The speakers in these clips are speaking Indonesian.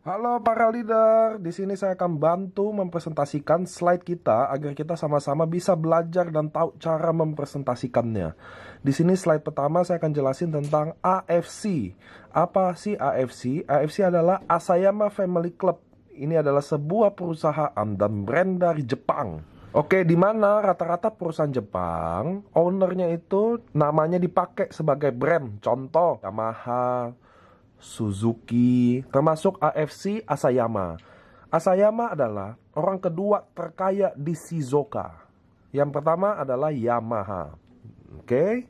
Halo para leader, di sini saya akan bantu mempresentasikan slide kita agar kita sama-sama bisa belajar dan tahu cara mempresentasikannya. Di sini slide pertama saya akan jelasin tentang AFC. Apa sih AFC? AFC adalah Asayama Family Club. Ini adalah sebuah perusahaan dan brand dari Jepang. Oke, di mana rata-rata perusahaan Jepang, ownernya itu namanya dipakai sebagai brand. Contoh, Yamaha, Suzuki, termasuk AFC Asayama. Asayama adalah orang kedua terkaya di Shizuoka. Yang pertama adalah Yamaha. Oke.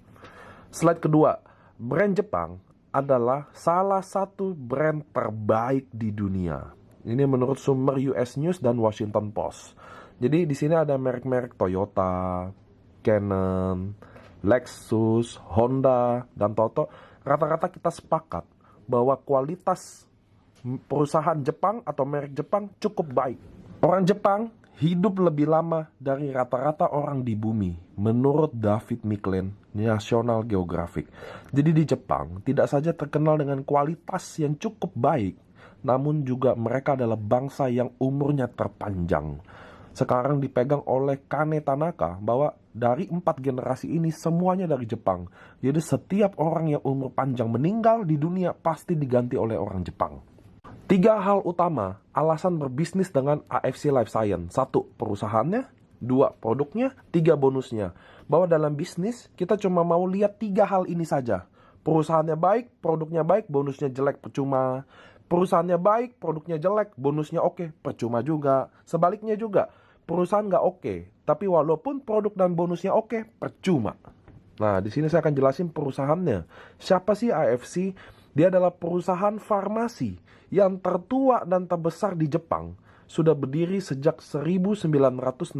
Slide kedua. Brand Jepang adalah salah satu brand terbaik di dunia. Ini menurut sumber US News dan Washington Post. Jadi di sini ada merek-merek Toyota, Canon, Lexus, Honda, dan Toto. Rata-rata kita sepakat bahwa kualitas perusahaan Jepang atau merek Jepang cukup baik. Orang Jepang hidup lebih lama dari rata-rata orang di bumi, menurut David Micklin, National Geographic. Jadi di Jepang tidak saja terkenal dengan kualitas yang cukup baik, namun juga mereka adalah bangsa yang umurnya terpanjang. Sekarang dipegang oleh Kane Tanaka bahwa dari 4 generasi ini semuanya dari Jepang. Jadi setiap orang yang umur panjang meninggal di dunia pasti diganti oleh orang Jepang. 3 hal utama alasan berbisnis dengan AFC Life Science. 1. Perusahaannya. 2. Produknya. 3. Bonusnya. Bahwa dalam bisnis kita cuma mau lihat 3 hal ini saja. Perusahaannya baik, produknya baik, bonusnya jelek, percuma. Perusahaannya baik, produknya jelek, bonusnya oke, percuma juga. Sebaliknya juga, perusahaan nggak oke, tapi walaupun produk dan bonusnya oke, percuma. Nah, di sini saya akan jelasin perusahaannya. Siapa sih AFC? Dia adalah perusahaan farmasi yang tertua dan terbesar di Jepang. Sudah berdiri sejak 1969.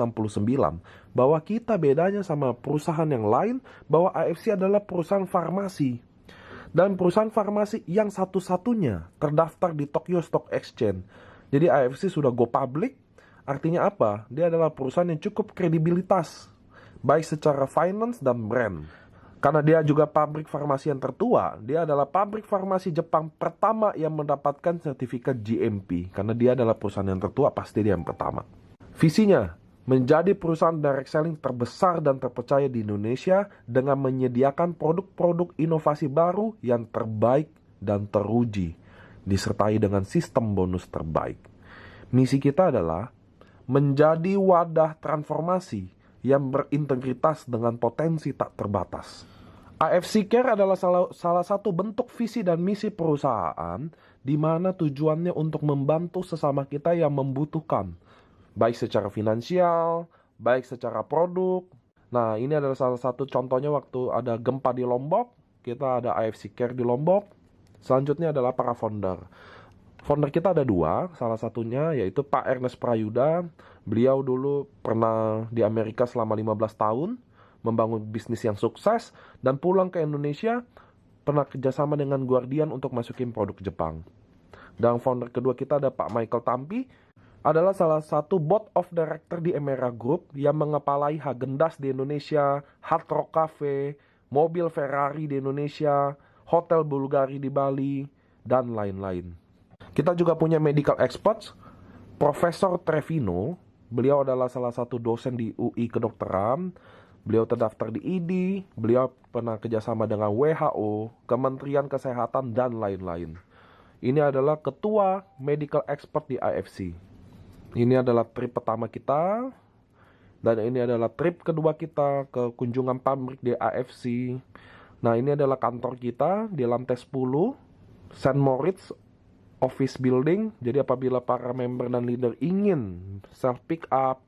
Bahwa kita bedanya sama perusahaan yang lain, bahwa AFC adalah perusahaan farmasi. Dan perusahaan farmasi yang satu-satunya terdaftar di Tokyo Stock Exchange. Jadi AFC sudah go public. Artinya apa? Dia adalah perusahaan yang cukup kredibilitas, baik secara finance dan brand. Karena dia juga pabrik farmasi yang tertua, dia adalah pabrik farmasi Jepang pertama yang mendapatkan sertifikat GMP. Karena dia adalah perusahaan yang tertua, pasti dia yang pertama. Visinya, menjadi perusahaan direct selling terbesar dan terpercaya di Indonesia dengan menyediakan produk-produk inovasi baru yang terbaik dan teruji, disertai dengan sistem bonus terbaik. Misi kita adalah menjadi wadah transformasi yang berintegritas dengan potensi tak terbatas. AFC Care adalah salah satu bentuk visi dan misi perusahaan di mana tujuannya untuk membantu sesama kita yang membutuhkan, baik secara finansial, baik secara produk. Nah, ini adalah salah satu contohnya waktu ada gempa di Lombok, kita ada AFC Care di Lombok. Selanjutnya adalah para founder. Founder kita ada 2, salah satunya yaitu Pak Ernest Prayuda. Beliau dulu pernah di Amerika selama 15 tahun, membangun bisnis yang sukses, dan pulang ke Indonesia, pernah kerjasama dengan Guardian untuk masukin produk Jepang. Dan founder kedua kita ada Pak Michael Tampi, adalah salah satu board of director di Emera Group yang mengepalai Häagen-Dazs di Indonesia, Hard Rock Cafe, mobil Ferrari di Indonesia, hotel Bulgari di Bali, dan lain-lain. Kita juga punya medical experts, Profesor Trevino. Beliau adalah salah satu dosen di UI Kedokteran. Beliau terdaftar di ID. Beliau pernah kerjasama dengan WHO, Kementerian Kesehatan, dan lain-lain. Ini adalah ketua medical expert di AFC. Ini adalah trip pertama kita. Dan ini adalah trip kedua kita ke kunjungan pabrik di AFC. Nah, ini adalah kantor kita di lantai 10, St. Moritz Office Building. Jadi apabila para member dan leader ingin self pick up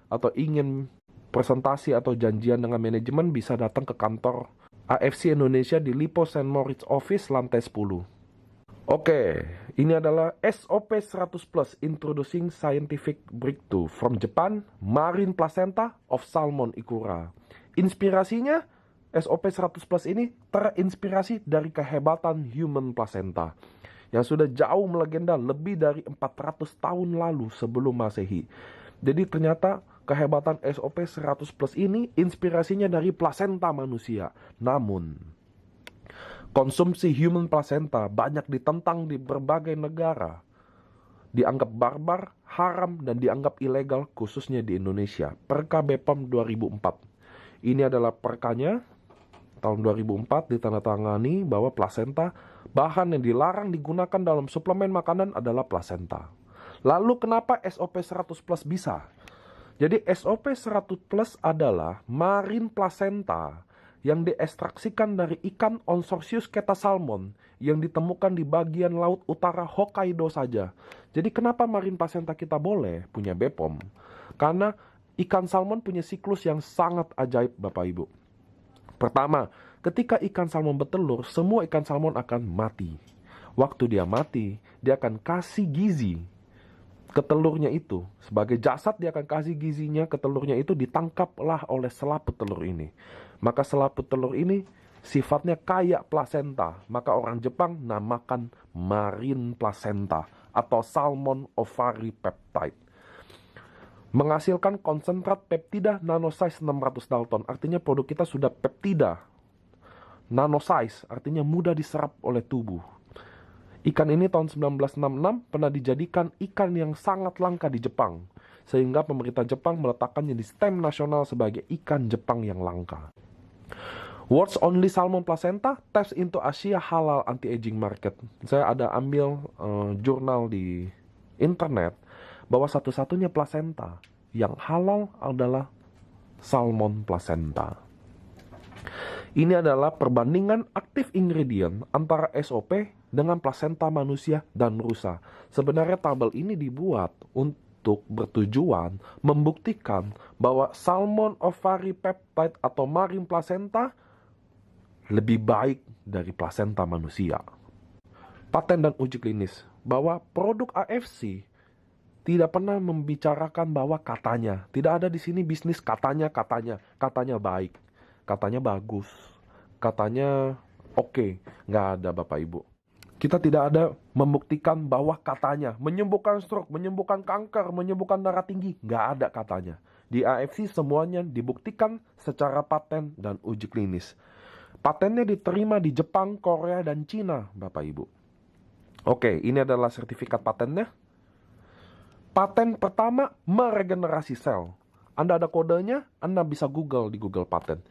atau ingin presentasi atau janjian dengan manajemen, bisa datang ke kantor AFC Indonesia di Lipo St. Moritz Office lantai 10. Oke, ini adalah SOP 100 Plus Introducing Scientific Breakthrough from Japan, Marine Placenta of Salmon Ikura. Inspirasinya, SOP 100 Plus ini terinspirasi dari kehebatan human placenta yang sudah jauh melegenda lebih dari 400 tahun lalu sebelum Masehi. Jadi ternyata kehebatan SOP 100 Plus ini inspirasinya dari plasenta manusia. Namun, konsumsi human placenta banyak ditentang di berbagai negara. dianggap barbar, haram, dan dianggap ilegal khususnya di Indonesia. Perka BPOM 2004. Ini adalah perkanya tahun 2004 ditandatangani bahwa plasenta, bahan yang dilarang digunakan dalam suplemen makanan adalah plasenta. Lalu kenapa SOP 100 plus bisa? Jadi SOP 100 plus adalah marine placenta yang diekstraksikan dari ikan Onsorsius ketasalmon yang ditemukan di bagian laut utara Hokkaido saja. Jadi kenapa marine placenta kita boleh punya BPOM? Karena ikan salmon punya siklus yang sangat ajaib Bapak Ibu. Pertama, ketika ikan salmon bertelur, semua ikan salmon akan mati. Waktu dia mati, dia akan kasih gizi ke telurnya itu. Sebagai jasad dia akan kasih gizinya ke telurnya itu, ditangkaplah oleh selaput telur ini. Maka selaput telur ini sifatnya kayak plasenta. Maka orang Jepang namakan marine placenta atau salmon ovary peptide. Menghasilkan konsentrat peptida nanosize 600 Dalton. Artinya produk kita sudah peptida nanosize, artinya mudah diserap oleh tubuh. Ikan ini tahun 1966 pernah dijadikan ikan yang sangat langka di Jepang, sehingga pemerintah Jepang meletakkannya di stem nasional sebagai ikan Jepang yang langka. World's Only Salmon Placenta Taps into Asia Halal Anti-Aging Market. Saya ada ambil jurnal di internet bahwa satu-satunya placenta yang halal adalah salmon placenta. Ini adalah perbandingan aktif ingredient antara SOP dengan plasenta manusia dan rusa. Sebenarnya tabel ini dibuat untuk bertujuan membuktikan bahwa salmon ovary peptide atau marine placenta lebih baik dari plasenta manusia. Paten dan uji klinis bahwa produk AFC tidak pernah membicarakan bahwa katanya. Tidak ada di sini bisnis katanya baik. Katanya bagus, katanya oke. Nggak ada Bapak Ibu. Kita tidak ada membuktikan bahwa katanya menyembuhkan stroke, menyembuhkan kanker, menyembuhkan darah tinggi. Nggak ada katanya. Di AFC semuanya dibuktikan secara paten dan uji klinis. Patennya diterima di Jepang, Korea, dan Cina Bapak Ibu. Oke, ini adalah sertifikat patennya. Paten pertama, meregenerasi sel. Anda ada kodenya, Anda bisa Google di Google Paten.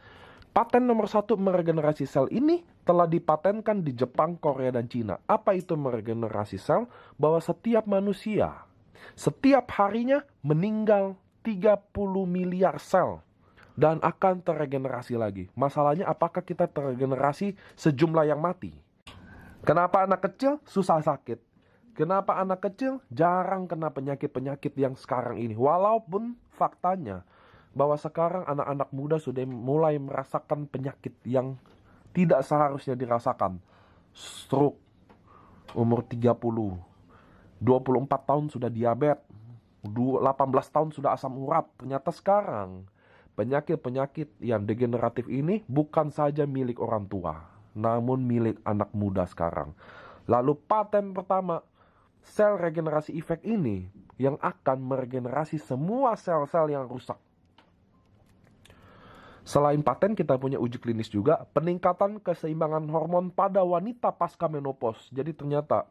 Paten nomor 1 meregenerasi sel ini telah dipatenkan di Jepang, Korea, dan Cina. Apa itu meregenerasi sel? Bahwa setiap manusia, setiap harinya meninggal 30 miliar sel dan akan terregenerasi lagi. Masalahnya apakah kita terregenerasi sejumlah yang mati? Kenapa anak kecil susah sakit? Kenapa anak kecil jarang kena penyakit-penyakit yang sekarang ini? Walaupun faktanya bahwa sekarang anak-anak muda sudah mulai merasakan penyakit yang tidak seharusnya dirasakan. Stroke, umur 30, 24 tahun sudah diabetes, 18 tahun sudah asam urat. Ternyata sekarang penyakit-penyakit yang degeneratif ini bukan saja milik orang tua, namun milik anak muda sekarang. Lalu paten pertama, sel regenerasi efek ini yang akan meregenerasi semua sel-sel yang rusak. Selain paten, kita punya uji klinis juga, peningkatan keseimbangan hormon pada wanita pasca menopause. Jadi ternyata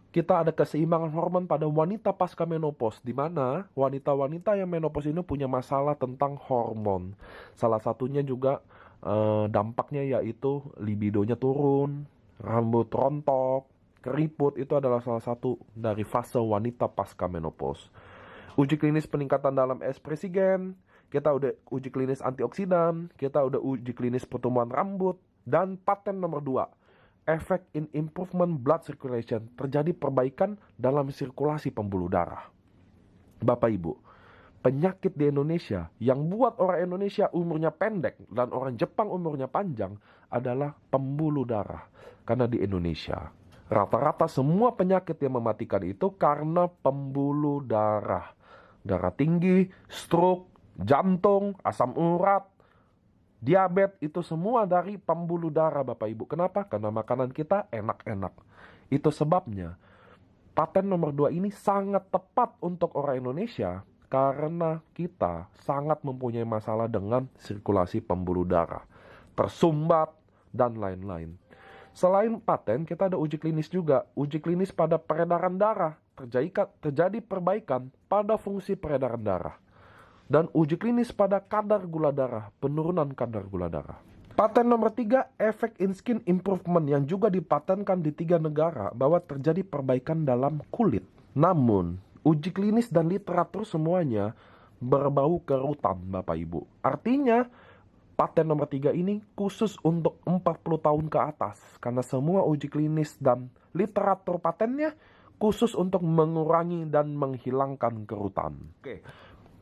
kita ada keseimbangan hormon pada wanita pasca menopause, di mana wanita-wanita yang menopause ini punya masalah tentang hormon. Salah satunya juga dampaknya yaitu libidonya turun, rambut rontok, keriput. Itu adalah salah satu dari fase wanita pasca menopause. Uji klinis peningkatan dalam ekspresi gen, kita udah uji klinis antioksidan, kita udah uji klinis pertumbuhan rambut, dan paten nomor 2, effect in improvement blood circulation, terjadi perbaikan dalam sirkulasi pembuluh darah. Bapak Ibu, penyakit di Indonesia yang buat orang Indonesia umurnya pendek dan orang Jepang umurnya panjang adalah pembuluh darah. Karena di Indonesia rata-rata semua penyakit yang mematikan itu karena pembuluh darah. Darah tinggi, stroke, jantung, asam urat, diabetes, itu semua dari pembuluh darah Bapak Ibu. Kenapa? Karena makanan kita enak-enak. Itu sebabnya paten nomor 2 ini sangat tepat untuk orang Indonesia karena kita sangat mempunyai masalah dengan sirkulasi pembuluh darah, tersumbat, dan lain-lain. Selain paten, kita ada uji klinis juga. Uji klinis pada peredaran darah. terjadi perbaikan pada fungsi peredaran darah. Dan uji klinis pada kadar gula darah, penurunan kadar gula darah. Paten nomor 3, efek in skin improvement yang juga dipatenkan di 3 negara bahwa terjadi perbaikan dalam kulit. Namun, uji klinis dan literatur semuanya berbau kerutan, Bapak Ibu. Artinya, paten nomor 3 ini khusus untuk 40 tahun ke atas. Karena semua uji klinis dan literatur patennya khusus untuk mengurangi dan menghilangkan kerutan. Oke.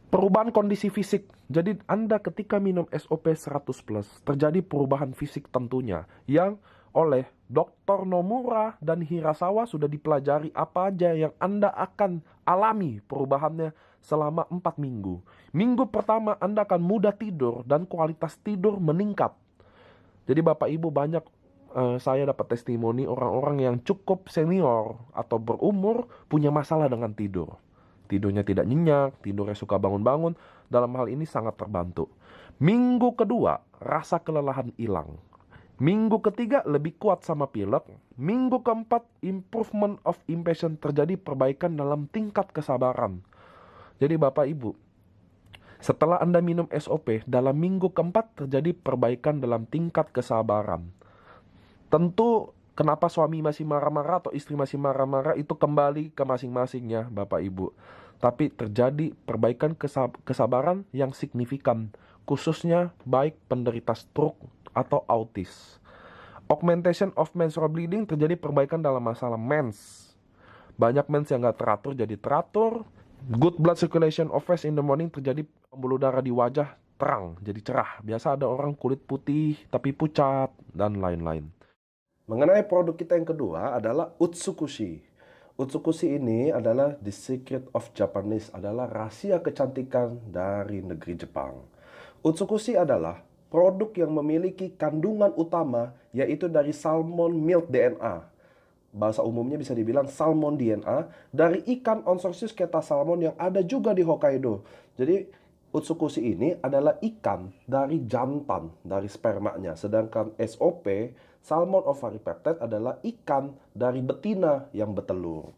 Perubahan kondisi fisik. Jadi Anda ketika minum SOP 100+, terjadi perubahan fisik tentunya yang oleh Dr. Nomura dan Hirasawa sudah dipelajari apa aja yang Anda akan alami perubahannya selama 4 minggu. Minggu pertama Anda akan mudah tidur dan kualitas tidur meningkat. Jadi Bapak Ibu banyak saya dapat testimoni orang-orang yang cukup senior atau berumur punya masalah dengan tidur. Tidurnya tidak nyenyak, tidurnya suka bangun-bangun. Dalam hal ini sangat terbantu. Minggu kedua, rasa kelelahan hilang. Minggu ketiga, lebih kuat sama pilek. Minggu keempat, improvement of impatience, terjadi perbaikan dalam tingkat kesabaran. Jadi Bapak Ibu, setelah Anda minum SOP, dalam minggu keempat terjadi perbaikan dalam tingkat kesabaran. Tentu kenapa suami masih marah-marah atau istri masih marah-marah itu kembali ke masing-masingnya Bapak Ibu. Tapi terjadi perbaikan kesabaran yang signifikan, khususnya baik penderita stroke atau autis. Augmentation of menstrual bleeding, terjadi perbaikan dalam masalah mens. Banyak mens yang gak teratur jadi teratur. Good blood circulation of fresh in the morning, terjadi pembuluh darah di wajah terang, jadi cerah. Biasa ada orang kulit putih tapi pucat dan lain-lain. Mengenai produk kita yang kedua adalah Utsukushi. Utsukushi ini adalah the secret of Japanese, adalah rahasia kecantikan dari negeri Jepang. Utsukushi adalah produk yang memiliki kandungan utama yaitu dari salmon milk DNA. Bahasa umumnya bisa dibilang salmon DNA dari ikan Onsorsius keta salmon yang ada juga di Hokkaido. Jadi Utsukushi ini adalah ikan dari jantan, dari spermanya. Sedangkan SOP, Salmon Ovaripeptide, adalah ikan dari betina yang bertelur.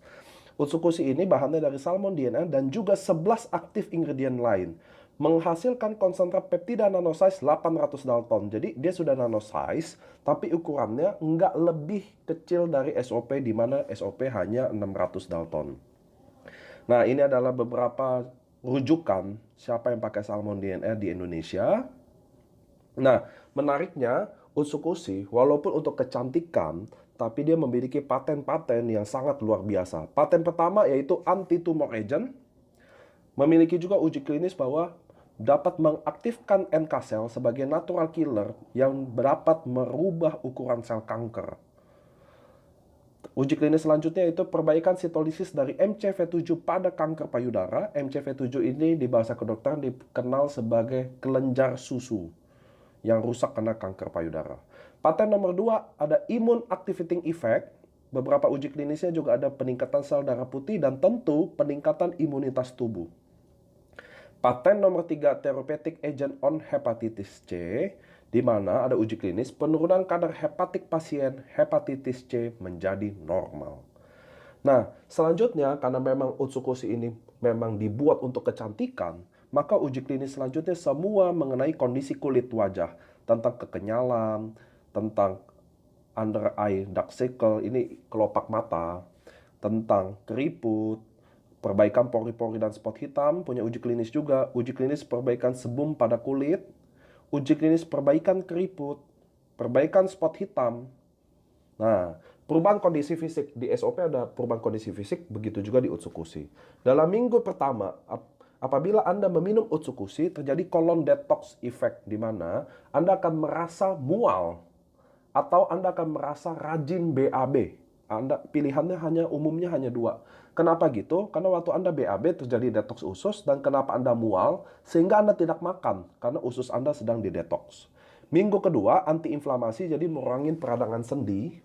Utsukushi ini bahannya dari salmon DNA dan juga 11 aktif ingredient lain. Menghasilkan konsentrat peptida nanosize 800 Dalton. Jadi dia sudah nanosize, tapi ukurannya nggak lebih kecil dari SOP, di mana SOP hanya 600 Dalton. Nah, ini adalah beberapa rujukan siapa yang pakai salmon DNA di Indonesia. Nah, menariknya Utsukushi walaupun untuk kecantikan, tapi dia memiliki paten-paten yang sangat luar biasa. Paten pertama yaitu anti-tumor agent. Memiliki juga uji klinis bahwa dapat mengaktifkan NK cell sebagai natural killer yang dapat merubah ukuran sel kanker. Uji klinis selanjutnya itu perbaikan sitolisis dari MCV7 pada kanker payudara. MCV7 ini di bahasa kedokteran dikenal sebagai kelenjar susu yang rusak karena kanker payudara. Paten nomor 2 ada immune activating effect. Beberapa uji klinisnya juga ada peningkatan sel darah putih dan tentu peningkatan imunitas tubuh. Paten nomor 3 therapeutic agent on hepatitis C, di mana ada uji klinis penurunan kadar hepatik pasien hepatitis C menjadi normal. Nah, selanjutnya karena memang Utsukushi ini memang dibuat untuk kecantikan, maka uji klinis selanjutnya semua mengenai kondisi kulit wajah, tentang kekenyalan, tentang under eye dark circle, ini kelopak mata, tentang keriput, perbaikan pori-pori dan spot hitam, punya uji klinis juga. Uji klinis perbaikan sebum pada kulit, uji klinis perbaikan keriput, perbaikan spot hitam. Nah, perubahan kondisi fisik. Di SOP ada perubahan kondisi fisik, begitu juga di Utsukushi. Dalam minggu pertama, apabila Anda meminum Utsukushi, terjadi colon detox effect, di mana Anda akan merasa mual, atau Anda akan merasa rajin BAB. Anda pilihannya umumnya hanya 2. Kenapa gitu? Karena waktu Anda BAB terjadi detox usus, dan kenapa Anda mual sehingga Anda tidak makan karena usus Anda sedang didetox. Minggu kedua antiinflamasi, jadi mengurangi peradangan sendi.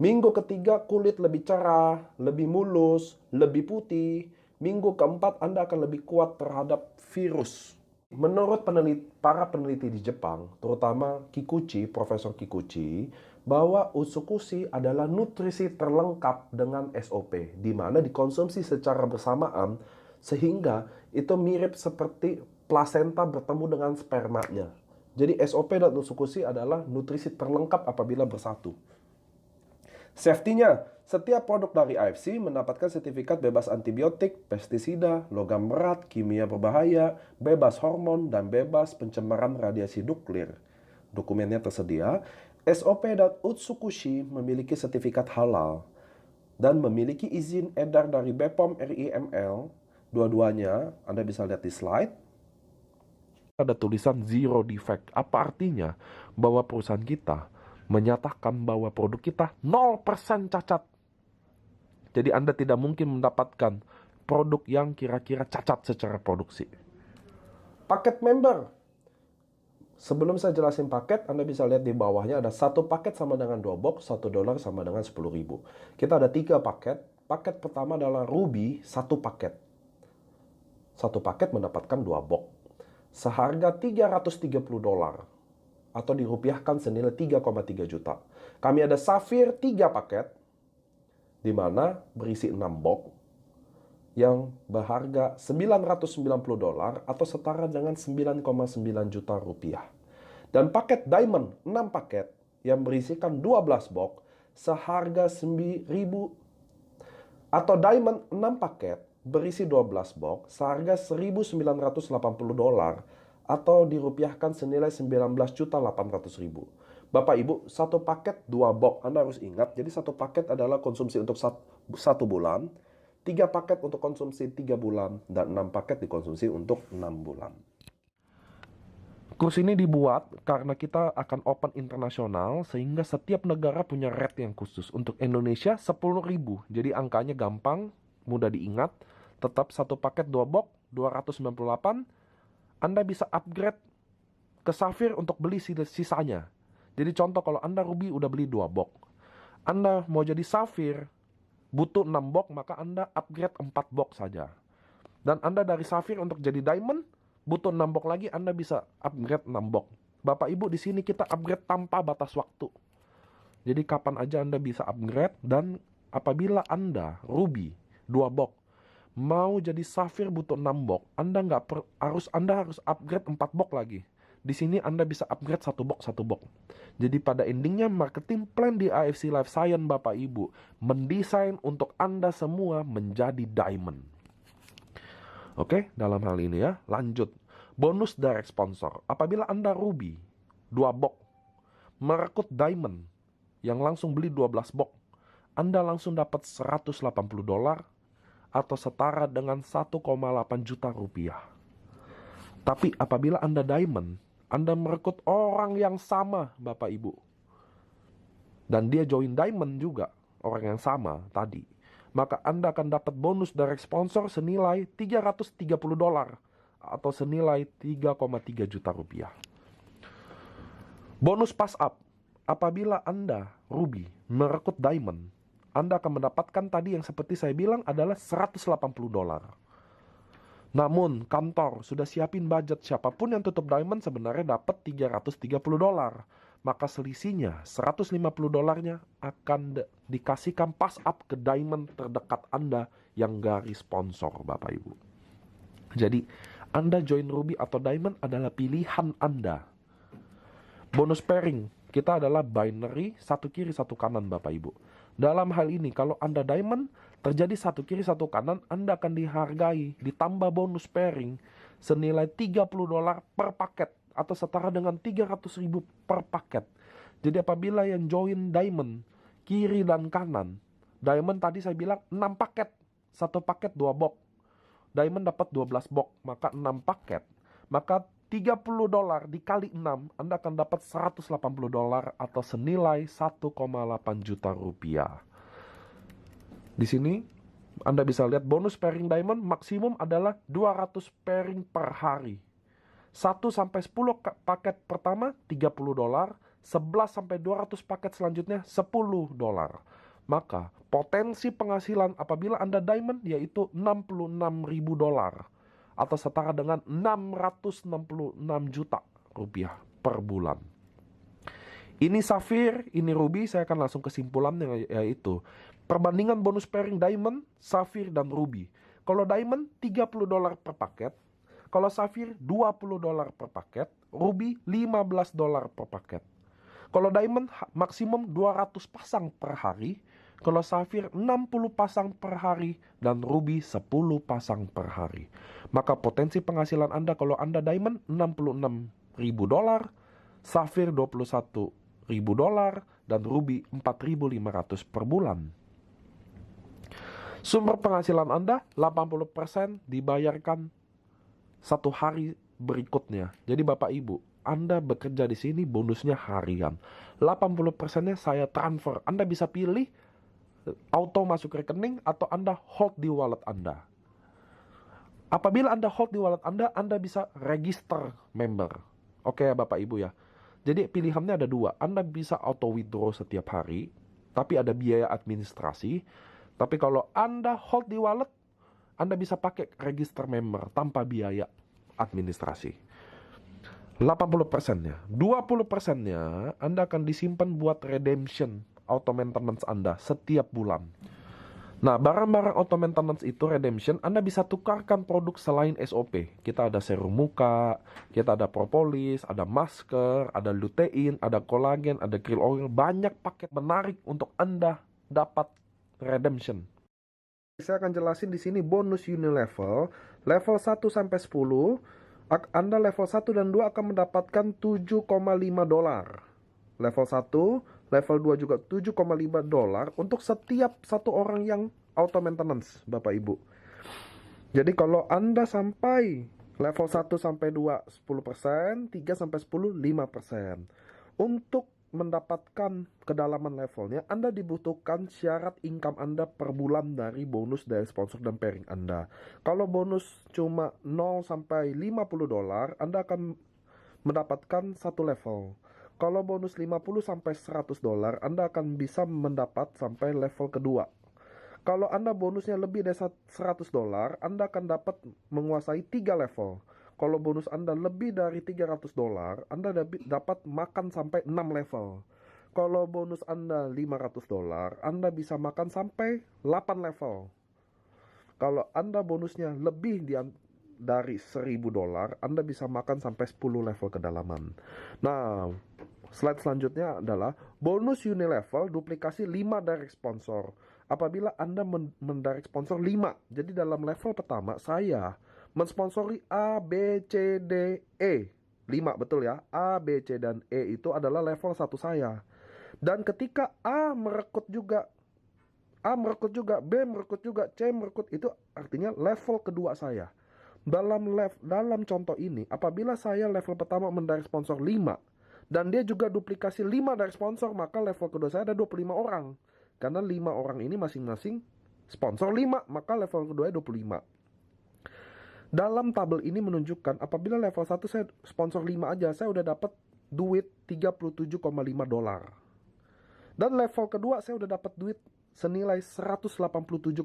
Minggu ketiga kulit lebih cerah, lebih mulus, lebih putih. Minggu keempat Anda akan lebih kuat terhadap virus. Menurut para peneliti di Jepang, terutama Kikuchi, Profesor Kikuchi, bahwa Utsukushi adalah nutrisi terlengkap dengan SOP, di mana dikonsumsi secara bersamaan sehingga itu mirip seperti plasenta bertemu dengan spermanya. Jadi SOP dan Utsukushi adalah nutrisi terlengkap apabila bersatu. Safety-nya, setiap produk dari AFC mendapatkan sertifikat bebas antibiotik, pestisida, logam berat, kimia berbahaya, bebas hormon, dan bebas pencemaran radiasi nuklir. Dokumennya tersedia. SOP dan Utsukushi memiliki sertifikat halal dan memiliki izin edar dari BPOM RIML. Dua-duanya Anda bisa lihat di slide. Ada tulisan zero defect. Apa artinya? Bahwa perusahaan kita menyatakan bahwa produk kita 0% cacat. Jadi Anda tidak mungkin mendapatkan produk yang kira-kira cacat secara produksi. Paket member. Sebelum saya jelasin paket, Anda bisa lihat di bawahnya ada satu paket sama dengan 2 box, $1 sama dengan 10.000. Kita ada 3 paket. Paket pertama adalah Ruby, 1 paket. 1 paket mendapatkan 2 box. Seharga $330 atau dirupiahkan senilai 3,3 juta. Kami ada Sapphire 3 paket, di mana berisi 6 box yang berharga $990 atau setara dengan 9,9 juta rupiah. Dan paket Diamond 6 paket yang berisikan 12 box seharga 1.000, atau Diamond 6 paket berisi 12 box seharga $1.980 atau dirupiahkan senilai 19.800.000. Bapak Ibu, 1 paket 2 box. Anda harus ingat, jadi 1 paket adalah konsumsi untuk 1 bulan, 3 paket untuk konsumsi 3 bulan, dan 6 paket dikonsumsi untuk 6 bulan. Kurs ini dibuat karena kita akan open internasional, sehingga setiap negara punya rate yang khusus. Untuk Indonesia 10.000, jadi angkanya gampang, mudah diingat. Tetap 1 paket 2 box, 298. Anda bisa upgrade ke Sapphire untuk beli sisanya. Jadi contoh, kalau Anda Ruby udah beli 2 box, Anda mau jadi Sapphire butuh 6 box, maka Anda upgrade 4 box saja. Dan Anda dari Sapphire untuk jadi Diamond butuh 6 box lagi, Anda bisa upgrade 6 box. Bapak Ibu, di sini kita upgrade tanpa batas waktu. Jadi kapan aja Anda bisa upgrade. Dan apabila Anda Ruby 2 box mau jadi Sapphire butuh 6 box, Anda harus upgrade 4 box lagi. Di sini Anda bisa upgrade 1 box 1 box. Jadi pada endingnya marketing plan di AFC Life Science, Bapak Ibu, mendesain untuk Anda semua menjadi Diamond. Oke, dalam hal ini ya, lanjut. Bonus direct sponsor. Apabila Anda Ruby 2 box merekrut Diamond yang langsung beli 12 box, Anda langsung dapat $180 atau setara dengan 1,8 juta rupiah. Tapi apabila Anda Diamond, Anda merekrut orang yang sama, Bapak Ibu, dan dia join Diamond juga, orang yang sama tadi, maka Anda akan dapat bonus direct sponsor senilai $330 atau senilai 3,3 juta rupiah. Bonus pass up. Apabila Anda Ruby merekrut Diamond, Anda akan mendapatkan tadi yang seperti saya bilang adalah $180. Namun kantor sudah siapin budget, siapapun yang tutup Diamond sebenarnya dapat $330. Maka selisihnya $150-nya akan dikasihkan pass up ke Diamond terdekat Anda yang garis sponsor, Bapak Ibu. Jadi Anda join Ruby atau Diamond adalah pilihan Anda. Bonus pairing kita adalah binary, 1 kiri 1 kanan, Bapak Ibu. Dalam hal ini kalau Anda Diamond, terjadi 1 kiri 1 kanan, Anda akan dihargai ditambah bonus pairing senilai $30 per paket atau setara dengan 300.000 per paket. Jadi apabila yang join Diamond kiri dan kanan, Diamond tadi saya bilang 6 paket, 1 paket 2 box, Diamond dapat 12 box, maka 6 paket, maka $30 dikali 6, Anda akan dapat $180 atau senilai 1,8 juta rupiah. Di sini Anda bisa lihat bonus pairing Diamond maksimum adalah 200 pairing per hari. 1 sampai 10 paket pertama $30, 11 sampai 200 paket selanjutnya $10. Maka potensi penghasilan apabila Anda Diamond yaitu $66.000 atau setara dengan 666 juta rupiah per bulan. Ini Sapphire, ini Ruby, saya akan langsung kesimpulannya, yaitu perbandingan bonus pairing Diamond, Sapphire, dan Ruby. Kalau Diamond $30 per paket, kalau Sapphire $20 per paket, Ruby $15 per paket. Kalau Diamond maksimum 200 pasang per hari, kalau Sapphire 60 pasang per hari, dan Ruby 10 pasang per hari. Maka potensi penghasilan Anda kalau Anda Diamond $66.000, Sapphire $21.000, dan Ruby 4.500 per bulan. Sumber penghasilan Anda 80% dibayarkan satu hari berikutnya. Jadi Bapak Ibu, Anda bekerja di sini bonusnya harian. 80%-nya saya transfer. Anda bisa pilih auto masuk rekening atau Anda hold di wallet Anda. Apabila Anda hold di wallet Anda bisa register member. Oke ya Bapak Ibu ya. Jadi pilihannya ada dua. Anda bisa auto withdraw setiap hari, tapi ada biaya administrasi. Tapi kalau Anda hold di wallet, Anda bisa pakai register member tanpa biaya administrasi. 80%-nya. 20%-nya Anda akan disimpan buat redemption auto maintenance Anda setiap bulan. Nah, barang-barang auto maintenance itu redemption, Anda bisa tukarkan produk selain SOP. Kita ada serum muka, kita ada propolis, ada masker, ada lutein, ada kolagen, ada krill oil. Banyak paket menarik untuk Anda dapat redemption. Saya akan jelasin di sini bonus Unilevel, level 1 sampai 10. Anda level 1 dan 2 akan mendapatkan $7,5. Level 1, level 2 juga $7,5 untuk setiap satu orang yang auto maintenance, Bapak Ibu. Jadi kalau Anda sampai level 1 sampai 2 10%, 3 sampai 10 5%. Untuk mendapatkan kedalaman levelnya, Anda dibutuhkan syarat income Anda per bulan dari bonus dari sponsor dan pairing Anda. Kalau bonus cuma 0 sampai $50, Anda akan mendapatkan satu level. Kalau bonus 50 sampai $100, Anda akan bisa mendapat sampai level kedua. Kalau Anda bonusnya lebih dari $100, Anda akan dapat menguasai 3 level. Kalau bonus Anda lebih dari $300, Anda dapat makan sampai 6 level. Kalau bonus Anda $500, Anda bisa makan sampai 8 level. Kalau Anda bonusnya lebih dari $1.000, Anda bisa makan sampai 10 level kedalaman. Nah, slide selanjutnya adalah bonus Unilevel duplikasi 5 direct sponsor. Apabila Anda mendirect sponsor 5, jadi dalam level pertama saya mensponsori A, B, C, D, E. 5, betul ya? A, B, C, dan E itu adalah level 1 saya. Dan ketika A merekrut juga, B merekrut juga, C merekrut, itu artinya level kedua saya. Dalam contoh ini, apabila saya level pertama mendirect sponsor 5, dan dia juga duplikasi 5 direct sponsor, maka level kedua saya ada 25 orang. Karena 5 orang ini masing-masing sponsor 5, maka level kedua 25. Dalam tabel ini menunjukkan apabila level 1 saya sponsor 5 aja, saya udah dapat duit $37,5. Dan level kedua saya udah dapat duit senilai $187,5,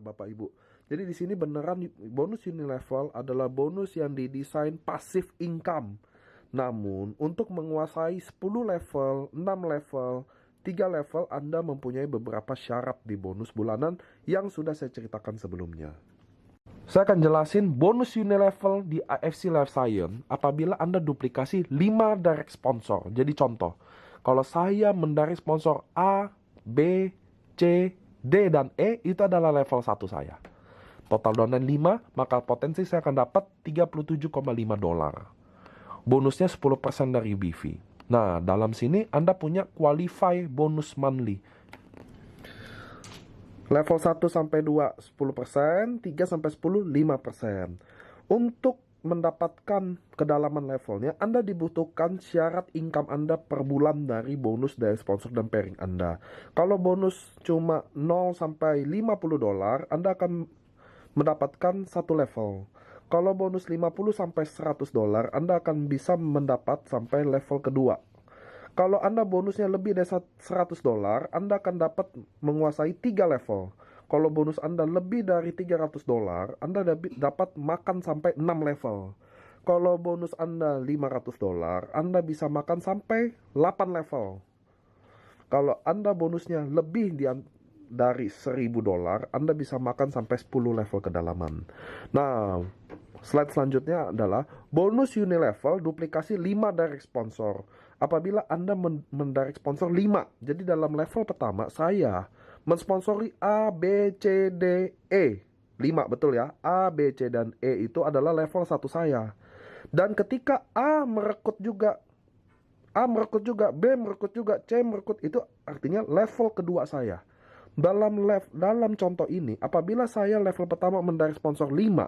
Bapak Ibu. Jadi di sini beneran bonus Unilevel adalah bonus yang didesain passive income. Namun untuk menguasai 10 level, 6 level, 3 level, Anda mempunyai beberapa syarat di bonus bulanan yang sudah saya ceritakan sebelumnya. Saya akan jelasin bonus Unilevel di AFC Life Science apabila Anda duplikasi 5 direct sponsor. Jadi contoh, kalau saya mendirect sponsor A, B, C, D, dan E, itu adalah level 1 saya. Total downline 5, maka potensi saya akan dapat $37,5. Bonusnya 10% dari BV. Nah, dalam sini Anda punya qualify bonus monthly. Level 1 sampai 2 10%, 3 sampai 10 5%. Untuk mendapatkan kedalaman levelnya, Anda dibutuhkan syarat income Anda per bulan dari bonus dari sponsor dan pairing Anda. Kalau bonus cuma 0 sampai $50, Anda akan mendapatkan satu level. Kalau bonus 50 sampai $100, Anda akan bisa mendapat sampai level kedua. Kalau Anda bonusnya lebih dari $100, Anda akan dapat menguasai 3 level. Kalau bonus Anda lebih dari $300, Anda dapat makan sampai 6 level. Kalau bonus Anda $500, Anda bisa makan sampai 8 level. Kalau Anda bonusnya lebih dari $1.000, Anda bisa makan sampai 10 level kedalaman. Nah, slide selanjutnya adalah bonus Unilevel duplikasi 5 direct sponsor. Apabila Anda mendirect sponsor 5, jadi dalam level pertama saya mensponsori A, B, C, D, E. 5 betul ya. A, B, C, dan E itu adalah level 1 saya. Dan ketika A merekrut juga, B merekrut juga, C merekrut, itu artinya level kedua saya. Dalam contoh ini, apabila saya level pertama mendirect sponsor 5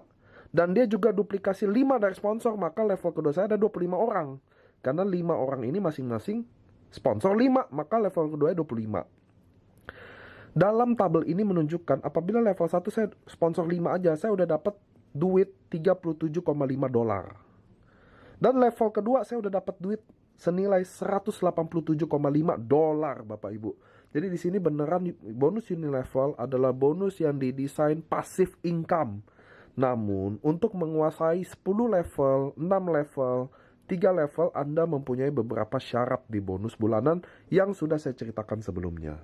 dan dia juga duplikasi 5 dari sponsor, maka level kedua saya ada 25 orang. Karena 5 orang ini masing-masing sponsor 5, maka level kedua 25. Dalam tabel ini menunjukkan apabila level 1 saya sponsor 5 aja, saya udah dapat duit $37,5. Dan level kedua saya udah dapat duit senilai $187,5, Bapak Ibu. Jadi di sini beneran bonus Unilevel adalah bonus yang didesain passive income. Namun untuk menguasai 10 level, 6 level, 3 level, Anda mempunyai beberapa syarat di bonus bulanan yang sudah saya ceritakan sebelumnya.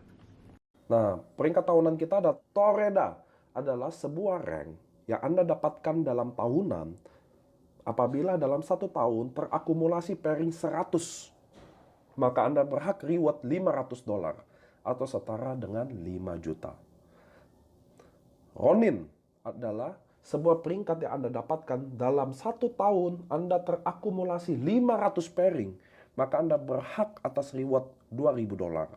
Nah, peringkat tahunan kita ada Toreda, adalah sebuah rank yang Anda dapatkan dalam tahunan apabila dalam 1 tahun terakumulasi pairing 100, maka Anda berhak reward $500 atau setara dengan 5 juta. Ronin adalah sebuah peringkat yang Anda dapatkan dalam 1 tahun Anda terakumulasi 500 pairing, maka Anda berhak atas reward $2.000.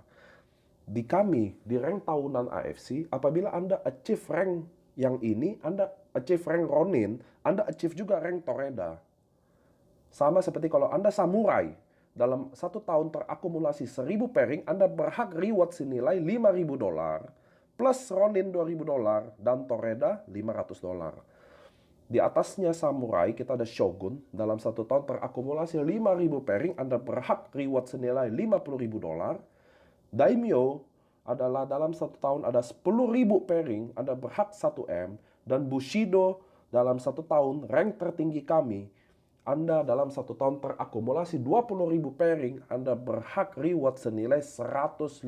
Di kami, di rank tahunan AFC, apabila Anda achieve rank yang ini, Anda achieve rank Ronin, Anda achieve juga rank Toreda. Sama seperti kalau Anda samurai, dalam 1 tahun terakumulasi 1000 pairing, Anda berhak reward senilai $5.000, plus Ronin $2.000, dan Toreda $500. Di atasnya samurai, kita ada Shogun, dalam 1 tahun terakumulasi 5.000 pairing, Anda berhak reward senilai $50.000. Daimyo adalah dalam 1 tahun ada 10.000 pairing, Anda berhak 1M. Dan Bushido dalam 1 tahun, rank tertinggi kami, Anda dalam 1 tahun terakumulasi 20.000 pairing, Anda berhak reward senilai $150.000.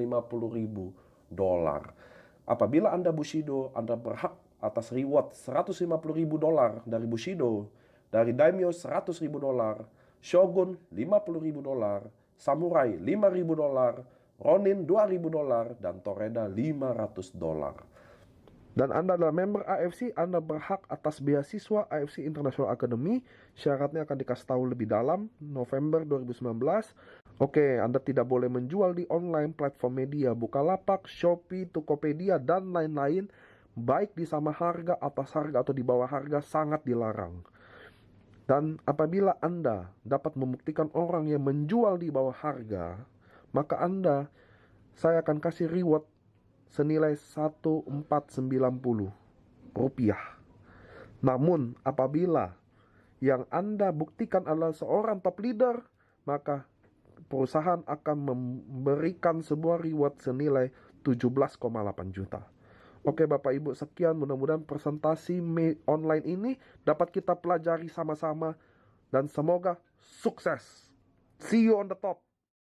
Apabila Anda Bushido, Anda berhak atas reward $150.000 dari Bushido. Dari Daimyo $100.000, Shogun $50.000, Samurai $5.000, Ronin $2.000, dan Toreda $500. Dan Anda adalah member AFC, Anda berhak atas beasiswa AFC International Academy. Syaratnya akan dikasih tahu lebih dalam November 2019. Oke, Anda tidak boleh menjual di online platform media Bukalapak, Shopee, Tokopedia, dan lain-lain, baik di sama harga, atas harga, atau di bawah harga, sangat dilarang. Dan apabila Anda dapat membuktikan orang yang menjual di bawah harga, maka saya akan kasih reward senilai $1,490. Namun apabila yang Anda buktikan adalah seorang top leader, maka perusahaan akan memberikan sebuah reward senilai 17,8 juta. Oke Bapak Ibu, sekian, mudah-mudahan presentasi online ini dapat kita pelajari sama-sama dan semoga sukses. See you on the top.